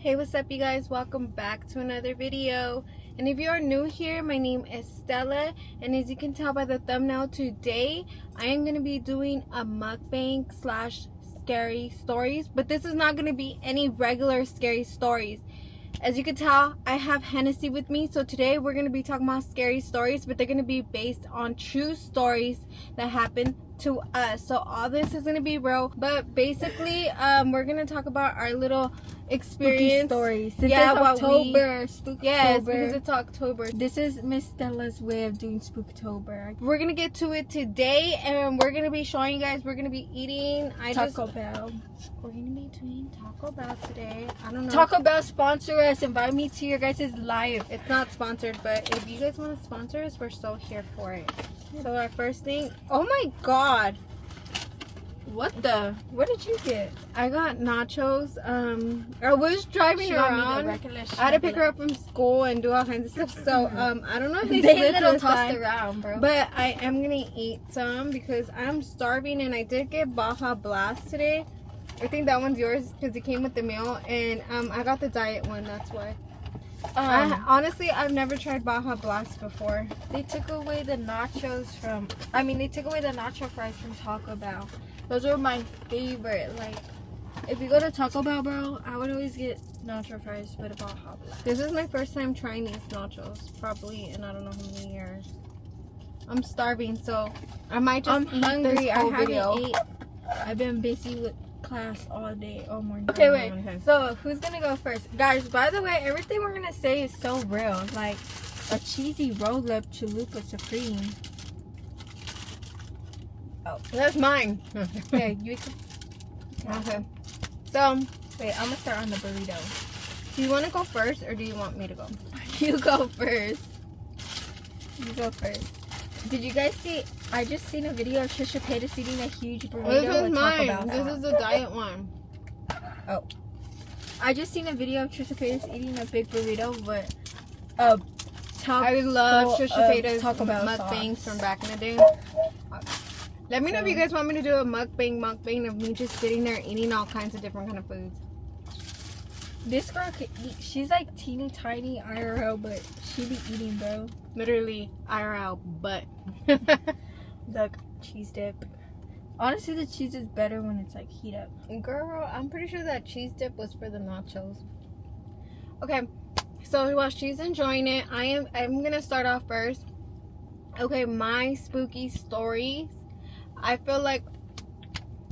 Hey, what's up, you guys? Welcome back to another video. And if you are new here, my name is Stella, and as you can tell by the thumbnail, today I am going to be doing a mukbang slash scary stories, but this is not going to be any regular scary stories. As you can tell, I have Hennessy with me, so today we're going to be talking about scary stories, but they're going to be based on true stories that happened to us. So all this is going to be real, but basically we're going to talk about our little experience. Spooky stories. Since Yeah, it's October. Spooktober. Yes, because it's October. This is Miss Stella's way of doing Spooktober. We're going to get to it today, and we're going to be showing you guys, we're going to be eating Taco Bell. We're going to be doing Taco Bell today. I don't know. Taco Bell sponsor us. Invite me to your guys' live. It's not sponsored, but if you guys want to sponsor us, we're so here for it. So our first thing, oh my god, what did you get? I got nachos. I was driving around. I had to pick her up from school and do all kinds of stuff. So I don't know if they slid to the side, around, bro. but I am gonna eat some because I'm starving, and I did get Baja Blast today. I think that one's yours because it came with the meal, and I got the diet one. That's why. Honestly, I've never tried Baja Blast before. They took away the nachos from. They took away the nacho fries from Taco Bell. Those are my favorite. Like, if you go to Taco Bell, bro, I would always get nacho fries with a Baja Blast. This is my first time trying these nachos, probably in I don't know how many years. I'm starving, so I might just eat hungry. this whole video. Ate. I've been busy with class all day, all morning. Okay, wait. Okay. So who's gonna go first, guys? By the way, everything we're gonna say is so real. Like a cheesy roll-up chalupa supreme. Oh, that's mine. Okay, you. Okay. So, Wait, I'm gonna start on the burrito. do you want to go first, or do you want me to go? You go first. You go first. Did you guys see? I just seen a video of Trisha Paytas eating a huge burrito. This is with mine. Taco Bell This is the diet one. Oh. I just seen a video of Trisha Paytas eating a big burrito with a tub I love full Trisha of Paytas Taco Bell mukbangs sauce. from back in the day. Let me know if you guys want me to do a mukbang of me just sitting there eating all kinds of different kind of foods. This girl can eat. She's like teeny tiny IRL, but she be eating, bro. Literally IRL, but The cheese dip. Honestly, the cheese is better when it's like heat up. girl, I'm pretty sure that cheese dip was for the nachos. Okay, so while she's enjoying it, I'm gonna start off first. Okay, my spooky stories. I feel like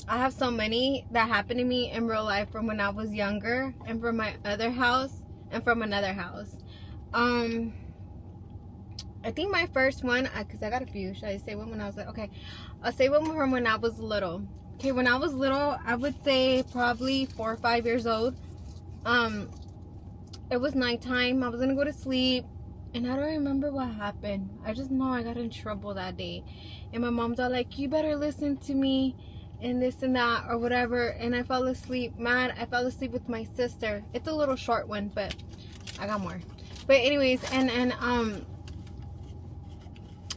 I have so many that happened to me in real life from when I was younger, and from my other house, and from another house. I think my first one, because I got a few. Should I say one when I was like, okay, I'll say one from when I was little. Okay, when I was little, I would say probably 4 or 5 years old. It was nighttime. I was gonna go to sleep, and I don't remember what happened. I just know I got in trouble that day, and my mom's all like, you better listen to me and this and that or whatever, and I fell asleep. Man, I fell asleep with my sister. It's a little short one, but I got more. But anyways, and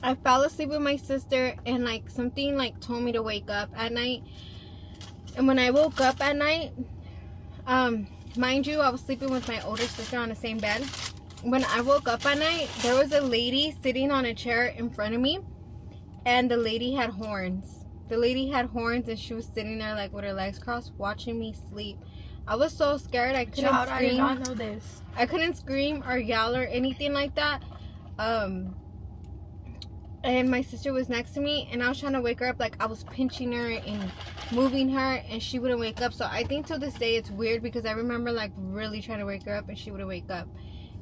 I fell asleep with my sister, and like something like told me to wake up at night. And when I woke up at night, mind you, I was sleeping with my older sister on the same bed. When I woke up at night, there was a lady sitting on a chair in front of me, and the lady had horns. The lady had horns, and she was sitting there like with her legs crossed, watching me sleep. I was so scared. I couldn't scream. I did not know this. I couldn't scream or yell or anything like that. And my sister was next to me, and I was trying to wake her up. Like, I was pinching her and moving her, and she wouldn't wake up. So I think till this day it's weird, because I remember like really trying to wake her up, and she wouldn't wake up.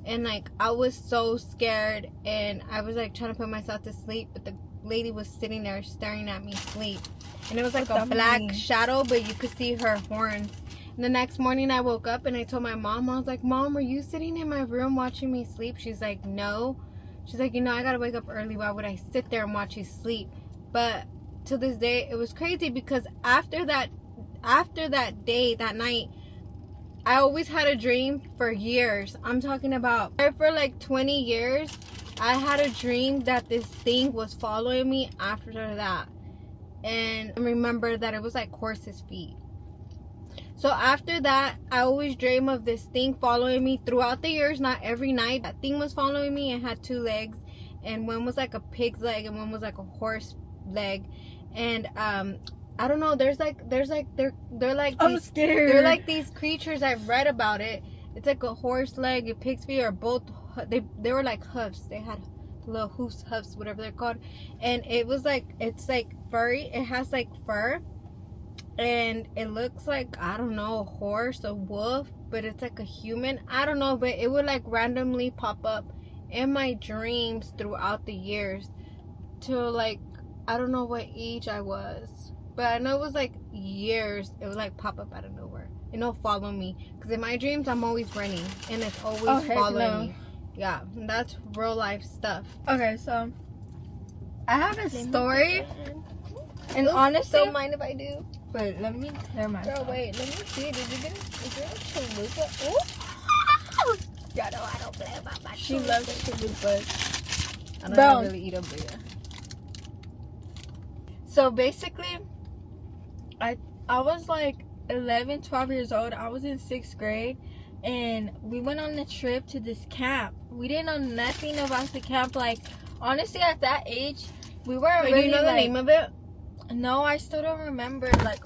And like, I was so scared, and I was like trying to put myself to sleep, but the lady was sitting there staring at me sleep, and it was like a black shadow, but you could see her horns. And the next morning I woke up, and I told my mom, I was like, Mom, were you sitting in my room watching me sleep? She's like, no. She's like, I gotta wake up early. Why would I sit there and watch you sleep? But to this day, it was crazy, because after that day, that night, I always had a dream for years. I'm talking about for like 20 years. I had a dream that this thing was following me after that. And I remember that it was like horse's feet. So after that, I always dream of this thing following me throughout the years, not every night. That thing was following me and had 2 legs, and one was like a pig's leg and one was like a horse leg. And I don't know, they're like I'm these, scared. they're like these creatures. I've read about it. It's like a horse leg, a pig's feet, or both. They were like hoofs. They had little hoofs, whatever they're called. And it was like, it's like furry. It has like fur, and it looks like, I don't know, a horse, a wolf, but it's like a human. I don't know, but it would like randomly pop up in my dreams throughout the years till like, I don't know what age I was, but I know it was like years. It would like pop up out of nowhere and it'll follow me, because in my dreams I'm always running and it's always following me. Yeah, that's real life stuff. Okay, so I have a story, and honestly, Don't mind if I do. but let me clear my Girl, wait, let me see. Did you get is there a chalupa? Ooh. Y'all know I don't play about my She chalupa. loves chalupas. I don't Bro. really eat them, but yeah. So basically, I was like 11, 12 years old. I was in 6th grade, and we went on a trip to this camp. We didn't know nothing about the camp. Like, honestly, at that age, we weren't Wait, really do you know the name of it? No, I still don't remember. Like,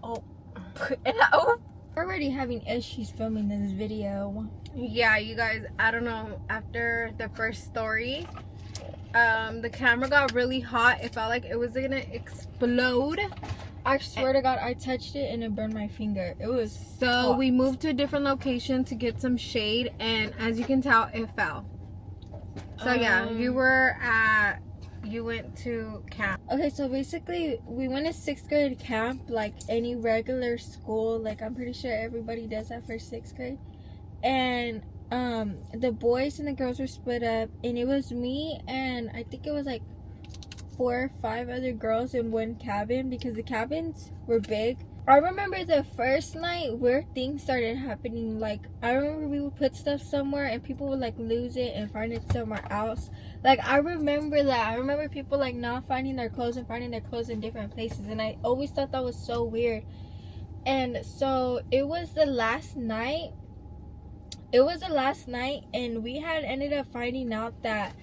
we're already having issues filming this video. Yeah, you guys, I don't know. After the first story, the camera got really hot. It felt like it was gonna explode. I swear to God, I touched it and it burned my finger. It was So hot. we moved to a different location to get some shade, and as you can tell, it fell. So yeah, you went to camp. Okay, so basically, we went to 6th grade camp, like any regular school. Like, I'm pretty sure everybody does that for 6th grade. And the boys and the girls were split up, and it was me and I think it was like 4 or 5 other girls in one cabin, because the cabins were big. I remember the first night where things started happening. Like, I remember we would put stuff somewhere and people would like lose it and find it somewhere else. Like, I remember that. I remember people like not finding their clothes and finding their clothes in different places, and I always thought that was so weird. And so it was the last night. And we had ended up finding out that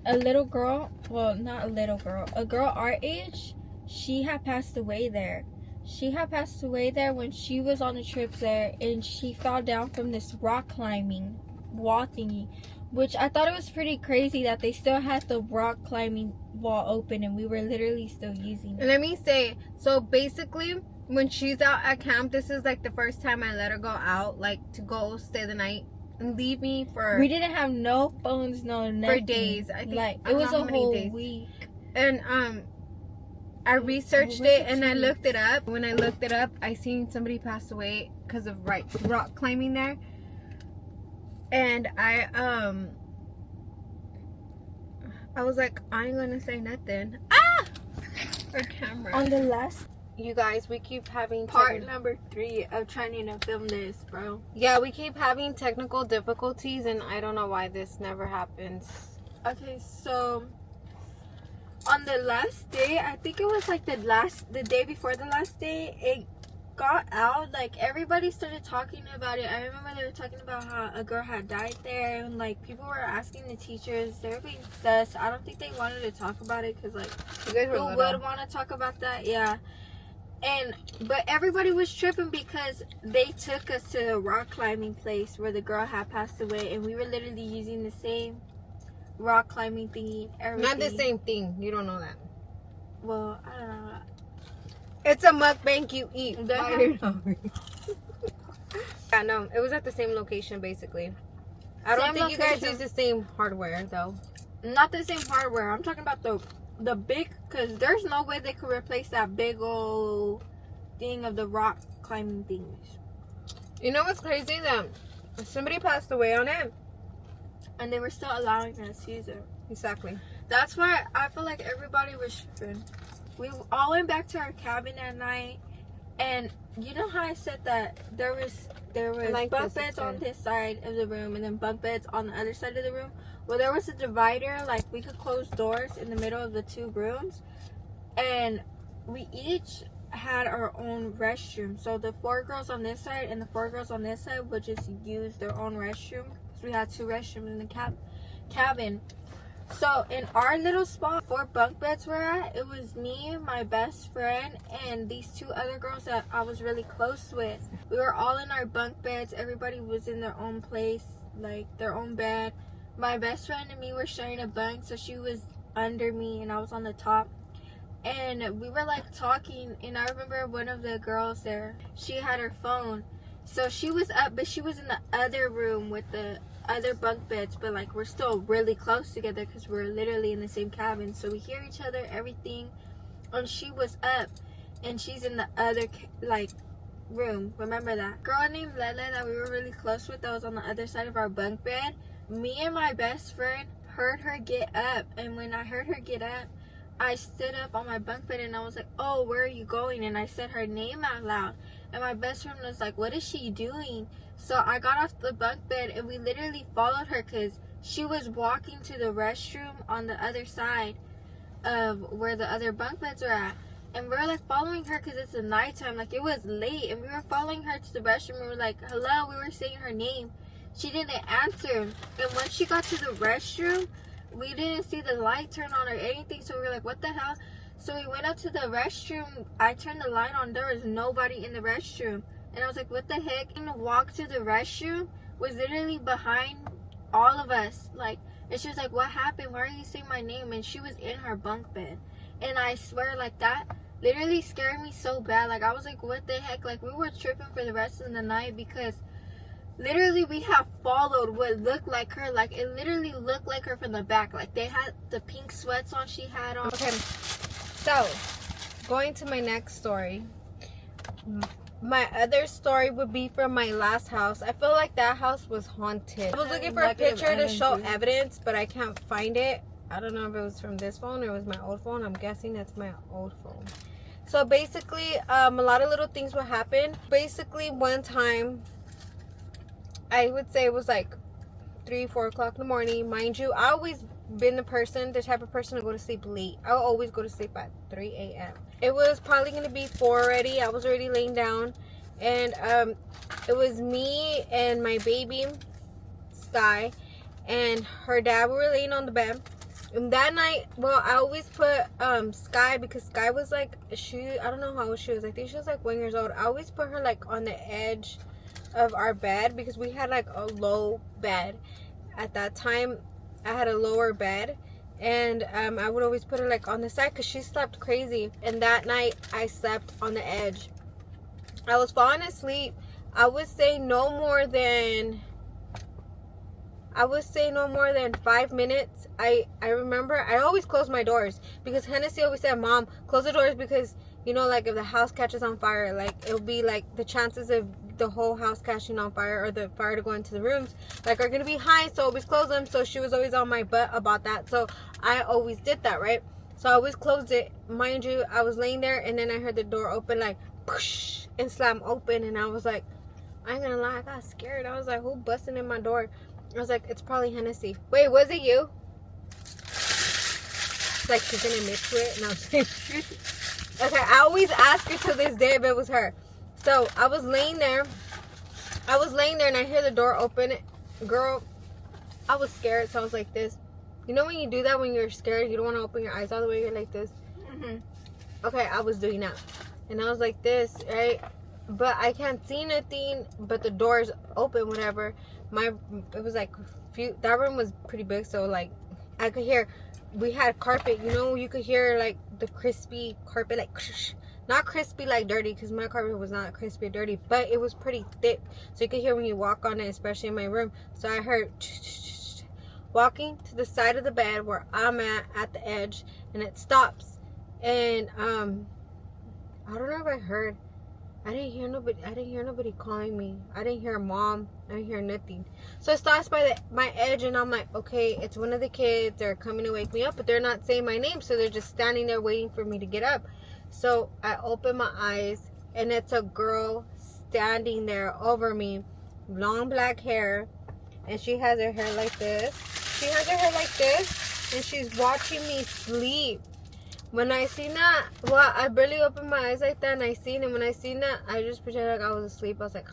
a little girl, well, not a little girl, a girl our age, she had passed away there. She had passed away there when she was on a trip there, and she fell down from this rock climbing wall thingy, which I thought it was pretty crazy that they still had the rock climbing wall open and we were literally still using it. Let me say, so basically, when she's out at camp, this is like the first time I let her go out, like to go stay the night and leave me for. We didn't have no phones, no nothing. For days. I think, like, I it don't was know a how many whole days. week. And I researched was it it, and I 2 looked it up. When I looked it up, I seen somebody pass away because of rock climbing there. And I was like, I ain't gonna say nothing. Ah! Our camera. On the last You guys, we keep having part number 3 of trying to film this, bro. Yeah, we keep having technical difficulties, and I don't know why this never happens. Okay, so on the last day, I think it was like the day before the last day, it got out. Like, everybody started talking about it. I remember they were talking about how a girl had died there, and like people were asking the teachers. They were being sus. I don't think they wanted to talk about it because like You guys were who little. would want to talk about that? Yeah. But everybody was tripping because they took us to the rock climbing place where the girl had passed away, and we were literally using the same rock climbing thingy. Everything. Not the same thing. You don't know that. Well, I don't know. It's a mukbang you eat. They're Yeah, no, it was at the same location basically. I don't Same think you guys location. use the same hardware though. Not the same hardware. I'm talking about the big, because there's no way they could replace that big old thing of the rock climbing things. You know what's crazy? That somebody passed away on it. And they were still allowing us to use it. Exactly. That's why I feel like everybody was tripping. We all went back to our cabin at night, and you know how I said that there was like bunk this, beds it's on good. this side of the room and then bunk beds on the other side of the room. Well, there was a divider, like we could close doors in the middle of the 2 rooms, and we each had our own restroom. So the 4 girls on this side and the 4 girls on this side would just use their own restroom. Because we had 2 restrooms in the cabin. So in our little spot, 4 bunk beds were at, it was me, my best friend, and these 2 other girls that I was really close with. We were all in our bunk beds. Everybody was in their own place, like their own bed. My best friend and me were sharing a bunk, so she was under me and I was on the top. And we were like talking, and I remember one of the girls there, she had her phone. So she was up, but she was in the other room with the other bunk beds, but like we're still really close together because we're literally in the same cabin, so we hear each other, everything. And she was up and she's in the other like room. Remember that girl named Lele that we were really close with that was on the other side of our bunk bed? Me and my best friend heard her get up, and when I heard her get up, I stood up on my bunk bed and I was like, oh, where are you going? And I said her name out loud, and my best friend was like, what is she doing? So I got off the bunk bed and we literally followed her because she was walking to the restroom on the other side of where the other bunk beds were at. And we were like following her because it's the nighttime, like it was late, and we were following her to the restroom. We were like, hello, we were saying her name. She didn't answer. And when she got to the restroom, we didn't see the light turn on or anything, so we were like, what the hell? So we went up to the restroom. I turned the light on. There was nobody in the restroom. And I was like, what the heck? And the walk to the restroom was literally behind all of us. Like, and she was like, what happened? Why are you saying my name? And she was in her bunk bed. And I swear, like, that literally scared me so bad. Like, I was like, what the heck? Like, we were tripping for the rest of the night because literally we have followed what looked like her. Like, it literally looked like her from the back. Like, they had the pink sweats on she had on. Okay, so going to my next story. My other story would be from my last house. I feel like that house was haunted. I was looking for a picture to show evidence, but I can't find it. I don't know if it was from this phone or it was my old phone. I'm guessing it's my old phone. So basically, a lot of little things would happen. Basically, one time, I would say it was like 3-4 o'clock in the morning. Mind you, I always been the type of person to go to sleep late. I will always go to sleep at 3 a.m. It was probably going to be 4 already. I was already laying down. And it was me and my baby, Sky, and her dad. We were laying on the bed. And that night, well, I always put Sky, because Sky was like, I don't know how old she was. I think she was like 1 year old. I always put her like on the edge of our bed because we had like a low bed. At that time, I had a lower bed. And I would always put her like on the side because she slept crazy. And that night, I slept on the edge. I was falling asleep. I would say no more than 5 minutes. I remember I always close my doors because Hennessy always said, Mom, close the doors because, you know, like if the house catches on fire, like it'll be like the chances of the whole house catching on fire or the fire to go into the rooms like are gonna be high, so always close them. So she was always on my butt about that, so I always did that, right? So I always closed it. Mind you, I was laying there and then I heard the door open like push and slam open, and I was like, I ain't gonna lie, I got scared. I was like, who busting in my door? I was like, it's probably Hennessy. Wait, was it you? It's like she's gonna admit to it, and I was like, okay, I always ask her to this day if it was her. So I was laying there and I hear the door open. Girl, I was scared, so I was like this. You know when you do that when you're scared, you don't want to open your eyes all the way, you're like this. Okay, I was doing that. And I was like this, right? But I can't see nothing, but the door's open, whatever. It was like, that room was pretty big, so like, I could hear, we had carpet, you know, you could hear like the crispy carpet, like, not crispy like dirty, because my carpet was not crispy or dirty, but it was pretty thick, so you could hear when you walk on it, especially in my room. So I heard walking to the side of the bed where I'm at the edge, and it stops. And I don't know if I didn't hear nobody calling me. I didn't hear Mom. I didn't hear nothing. So it stops by my edge, and I'm like, okay, it's one of the kids. They're coming to wake me up, but they're not saying my name, so they're just standing there waiting for me to get up. So I open my eyes, and it's a girl standing there over me, long black hair, and she has her hair like this. And she's watching me sleep. When I seen that, well, I barely opened my eyes like that, and I seen it. When I seen that, I just pretended like I was asleep. I was like,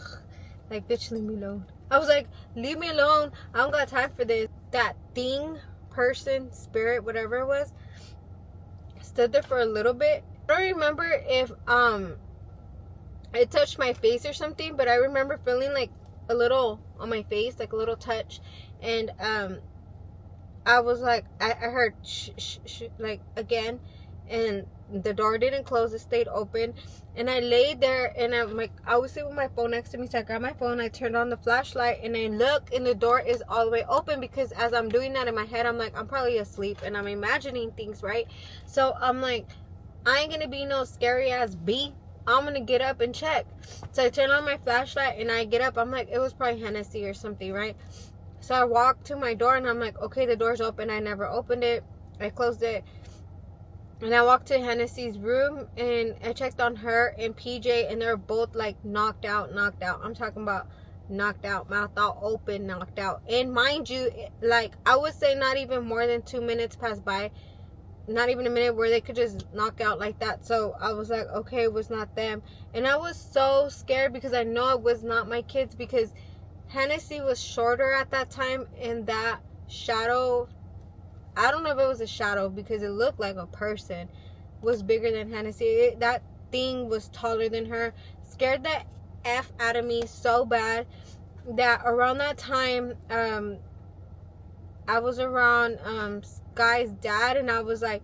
bitch, leave me alone. I was like, leave me alone. I don't got time for this. That thing, person, spirit, whatever it was, stood there for a little bit. I don't remember if it touched my face or something, but I remember feeling like a little on my face, like a little touch, and I was like, I heard shh, like again, and the door didn't close, it stayed open, and I laid there, and I'm like, I was sitting with my phone next to me, so I grabbed my phone, I turned on the flashlight, and I look, and the door is all the way open, because as I'm doing that in my head, I'm like, I'm probably asleep, and I'm imagining things, right? So I'm like, I ain't gonna be no scary ass bee. I'm gonna get up and check. So I turn on my flashlight and I get up. I'm like, it was probably Hennessy or something, right? So I walk to my door and I'm like, okay, the door's open. I never opened it. I closed it. And I walked to Hennessy's room and I checked on her and PJ, and they're both like knocked out. I'm talking about knocked out, mouth all open, knocked out. And mind you, like I would say not even more than 2 minutes passed by, not even a minute, where they could just knock out like that. So I was like, okay, it was not them. And I was so scared because I know it was not my kids, because Hennessy was shorter at that time, and that shadow, I don't know if it was a shadow because it looked like a person, was bigger than Hennessy. That thing was taller than her. Scared the F out of me so bad that around that time, I was around Sky's dad, and I was like,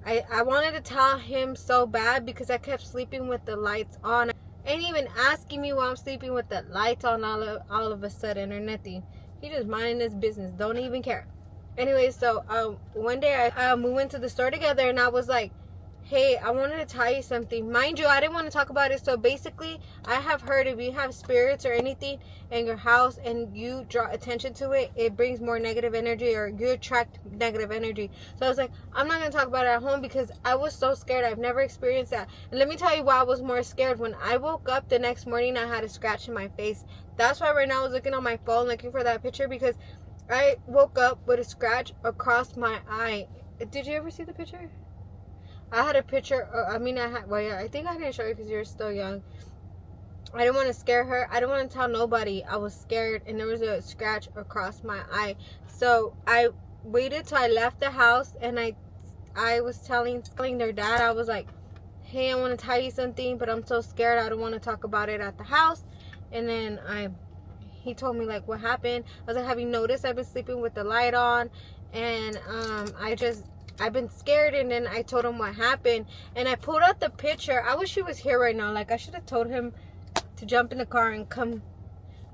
I wanted to tell him so bad because I kept sleeping with the lights on. Ain't even asking me why I'm sleeping with the lights on all of a sudden or nothing. He just minding his business, don't even care. Anyway, so one day we went to the store together, and I was like, hey, I wanted to tell you something. Mind you, I didn't want to talk about it. So basically, I have heard if you have spirits or anything in your house and you draw attention to it, it brings more negative energy, or you attract negative energy. So I was like, I'm not going to talk about it at home because I was so scared. I've never experienced that. And let me tell you why I was more scared. When I woke up the next morning, I had a scratch in my face. That's why right now I was looking on my phone looking for that picture, because I woke up with a scratch across my eye. Did you ever see the picture? I had a picture. I think I didn't show you because you're still young. I didn't want to scare her. I didn't want to tell nobody. I was scared, and there was a scratch across my eye. So I waited till I left the house, and I was telling their dad. I was like, hey, I want to tell you something, but I'm so scared. I don't want to talk about it at the house. And then he told me like what happened. I was like, have you noticed I've been sleeping with the light on? And I've been scared. And then I told him what happened, and I pulled out the picture. I wish he was here right now. Like, I should have told him to jump in the car and come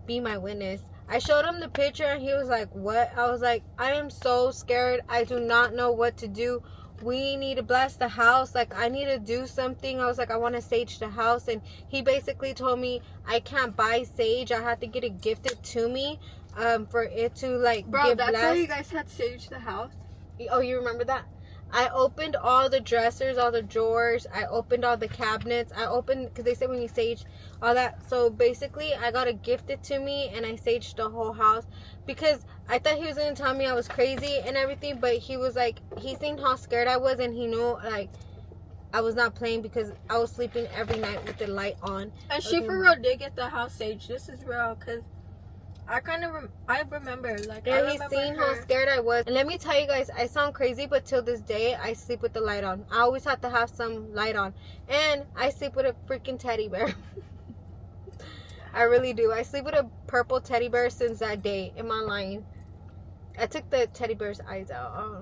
be my witness. I showed him the picture, and he was like, what? I was like, I am so scared. I do not know what to do. We need to bless the house. Like, I need to do something. I was like, I want to sage the house. And he basically told me I can't buy sage. I have to get it gifted to me for it to like Bro, that's blessed. how you guys had sage the house? Oh, you remember that? I opened all the dressers, all the drawers. I opened all the cabinets. I opened, because they said when you sage all that. So basically, I got it gifted to me, and I saged the whole house. Because I thought he was going to tell me I was crazy and everything. But he was like, he seen how scared I was, and he knew like I was not playing, because I was sleeping every night with the light on. And she for real did get the house sage. This is real, because I remember, like, yeah, he's seen how scared I was. And let me tell you guys, I sound crazy, but till this day, I sleep with the light on. I always have to have some light on. And I sleep with a freaking teddy bear. I really do. I sleep with a purple teddy bear since that day. Am I lying? I took the teddy bear's eyes out.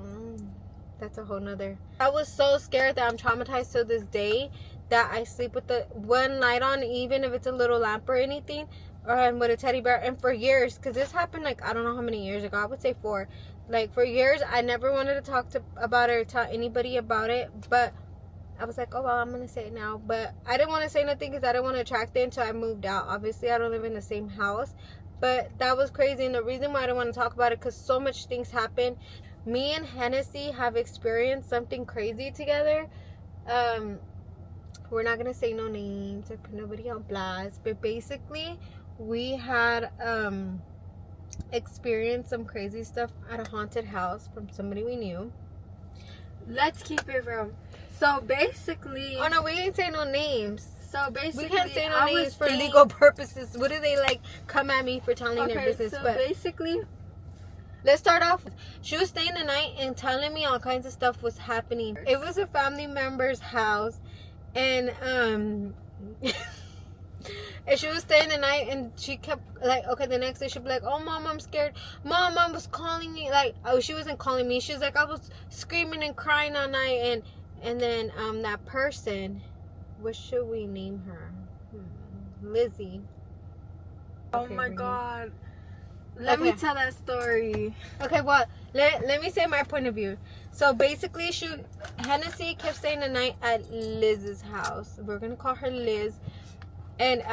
That's a whole nother. I was so scared that I'm traumatized till this day that I sleep with the one light on, even if it's a little lamp or anything. Or with a teddy bear. And for years, because this happened like I don't know how many years ago, I would say 4. Like, for years I never wanted to talk about it or tell anybody about it, but I was like, oh well, I'm gonna say it now. But I didn't want to say nothing because I didn't want to attract it until I moved out. Obviously I don't live in the same house, but that was crazy. And the reason why I don't want to talk about it, because so much things happen. Me and Hennessy have experienced something crazy together. We're not gonna say no names or put nobody on blast, but basically we had experienced some crazy stuff at a haunted house from somebody we knew. let's keep it real. So basically, Oh no, we ain't saying no names. so basically, We can't say no I was names for staying- legal purposes. What do they like come at me for telling their Okay, business? so But basically, let's start off. She was staying the night and telling me all kinds of stuff was happening. It was a family member's house, and and she was staying the night, and she kept like, okay, the next day she'd be like, oh mom, I'm scared. Mom was calling me. Like, oh, she wasn't calling me. She was like, I was screaming and crying all night, and then that person, what should we name her? Lizzie. oh Okay, my Brittany. god, let me Okay. tell that story. Okay, well, let me say my point of view. So basically, Hennessy kept staying the night at Liz's house. We're gonna call her Liz, and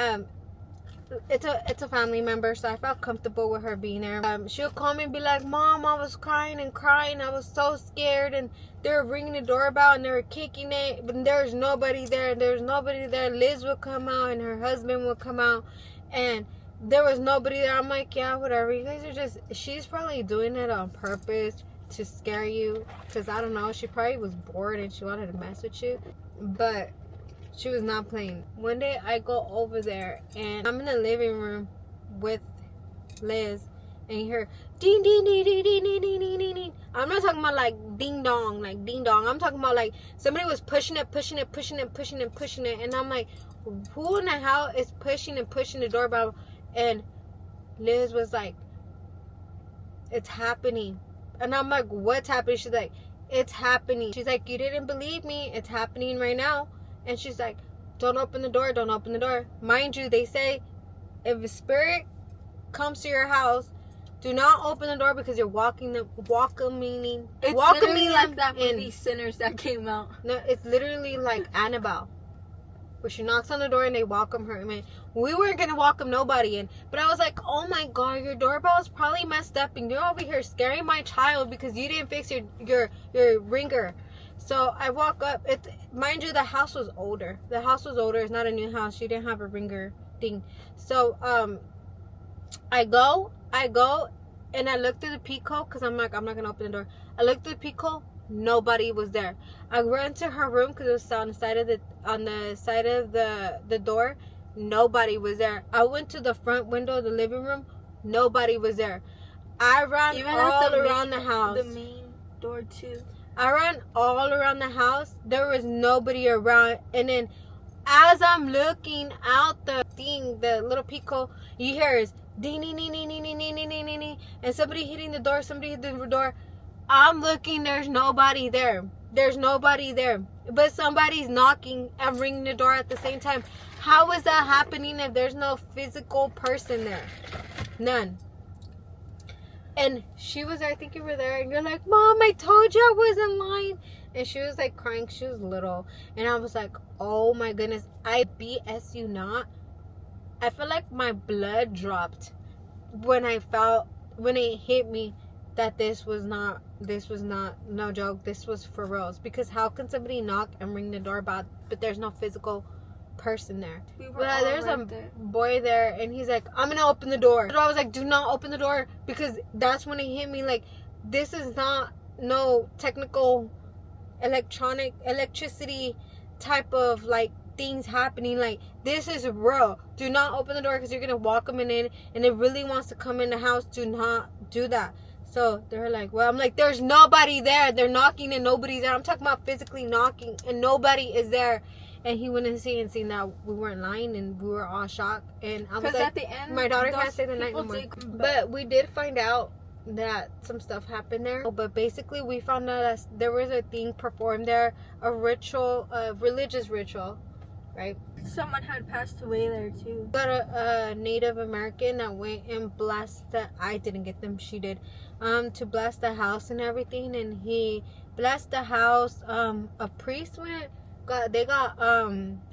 it's a family member, so I felt comfortable with her being there. She would call me and be like, Mom, I was crying and crying. I was so scared, and they were ringing the doorbell and they were kicking it, but there's nobody there. There's nobody there. Liz would come out and her husband would come out, and there was nobody there. I'm like, yeah, whatever. You guys are just. She's probably doing it on purpose to scare you, because I don't know. She probably was bored and she wanted to mess with you, but she was not playing. One day I go over there and I'm in the living room with Liz, and you hear ding ding ding ding ding ding ding ding ding ding. I'm not talking about like ding dong, like ding dong. I'm talking about like somebody was pushing it, and I'm like, who in the hell is pushing the doorbell? And Liz was like, it's happening. And I'm like, what's happening? She's like, it's happening. She's like, you didn't believe me. It's happening right now. And she's like, don't open the door. Don't open the door. Mind you, they say if a spirit comes to your house, do not open the door because you're welcoming It's literally them like that in. movie Sinners that came out. No, it's literally like Annabelle, where she knocks on the door and they welcome her. I mean, we weren't gonna welcome nobody in, but I was like, oh my god, your doorbell is probably messed up, and you're over here scaring my child because you didn't fix your ringer. So I walk up. Mind you, the house was older. The house was older. It's not a new house. She didn't have a ringer thing. So I go and I look through the peephole because I'm like, I'm not gonna open the door. I look through the peephole. Nobody was there. I ran to her room because it was on the side of the door. Nobody was there. I went to the front window of the living room. Nobody was there. I ran Even all at the around the house. The main door too. I ran all around the house. There was nobody around. And then as I'm looking out the thing, the little peephole, you hear is ding ding ding ding ding ding ding ding ding ding, and somebody hitting the door. Somebody hit the door. I'm looking. There's nobody there. There's nobody there. But somebody's knocking and ringing the door at the same time. How is that happening if there's no physical person there? None. And she was there. I think you were there. And you're like, Mom, I told you I wasn't lying. And she was like crying. She was little. And I was like, oh my goodness. I BS you not. I feel like my blood dropped when it hit me that this was not no joke. This was for reals. Because how can somebody knock and ring the doorbell, but there's no physical person there? We were But all there's right a there. boy there, and he's like, I'm gonna open the door. So I was like, do not open the door, because that's when it hit me. Like, this is not no technical electricity type of like things happening. Like, this is real. Do not open the door because you're gonna walk them in, and it really wants to come in the house. Do not do that. So they're like, well, I'm like, there's nobody there. They're knocking and nobody's there. I'm talking about physically knocking and nobody is there. And he went and seen that we weren't lying, and we were all shocked. And I was Because like, at the end, my daughter those can't stay the night no people more. did- But we did find out that some stuff happened there. But basically, we found out that there was a thing performed there, a ritual, a religious ritual, right? someone had passed away there too. Got a Native American that went and blessed the. I didn't get them. She did. To bless the house and everything, and he blessed the house. A priest went. They got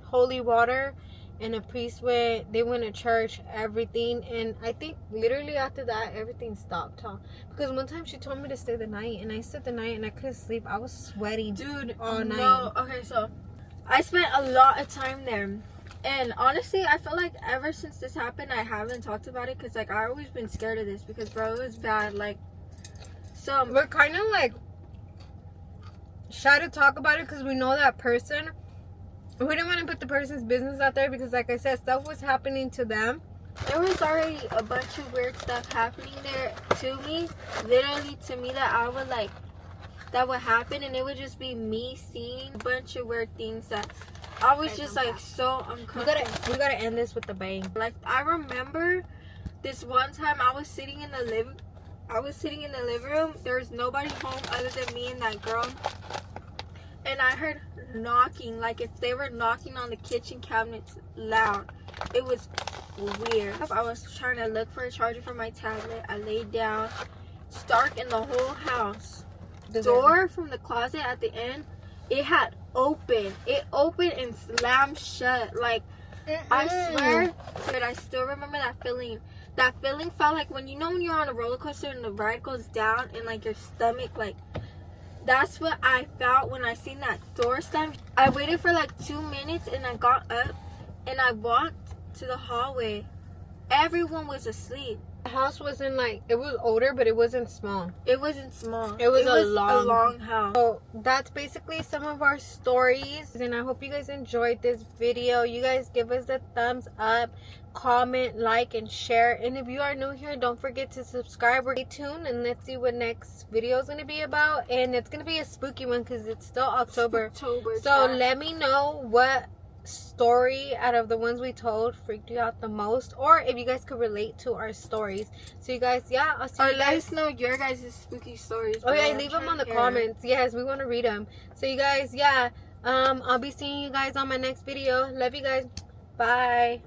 holy water, and a priest went. They went to church, everything, and I think literally after that everything stopped, huh? Because one time she told me to stay the night, and I stayed the night, and I couldn't sleep. I was sweating, Dude, all night. no. Okay, so I spent a lot of time there, and honestly, I feel like ever since this happened, I haven't talked about it because like I always been scared of this because bro, it was bad. Like, so We're kind of like shy to talk about it because we know that person. We don't want to put the person's business out there because, like I said, stuff was happening to them. There was already a bunch of weird stuff happening there to me. Literally to me that I would like, that would happen, and it would just be me seeing a bunch of weird things that I was just like so uncomfortable. We gotta end this with a bang. Like, I remember this one time I was sitting in the living room. There was nobody home other than me and that girl. And I heard knocking, like if they were knocking on the kitchen cabinets loud. It was weird. I was trying to look for a charger for my tablet. I laid down. It's dark in the whole house. The door from the closet at the end, it had opened. It opened and slammed shut. Like, I swear, but I still remember that feeling. That feeling felt like when you're on a roller coaster and the ride goes down and like your stomach, like, that's what I felt when I seen that door slam. I waited for like 2 minutes and I got up and I walked to the hallway. Everyone was asleep. The house wasn't like, it was older, but it wasn't small. It wasn't small. It was a long house. So that's basically some of our stories, and I hope you guys enjoyed this video. You guys give us a thumbs up, comment, like, and share. And if you are new here, don't forget to subscribe. Stay tuned and let's see what next video is going to be about. And it's going to be a spooky one because it's still October. So let me know what story out of the ones we told freaked you out the most, or if you guys could relate to our stories. So you guys, yeah, I'll see you guys. Let us know your guys' spooky stories. Oh yeah, leave them on the comments. Yes, we want to read them. So you guys, yeah, I'll be seeing you guys on my next video. Love you guys. Bye.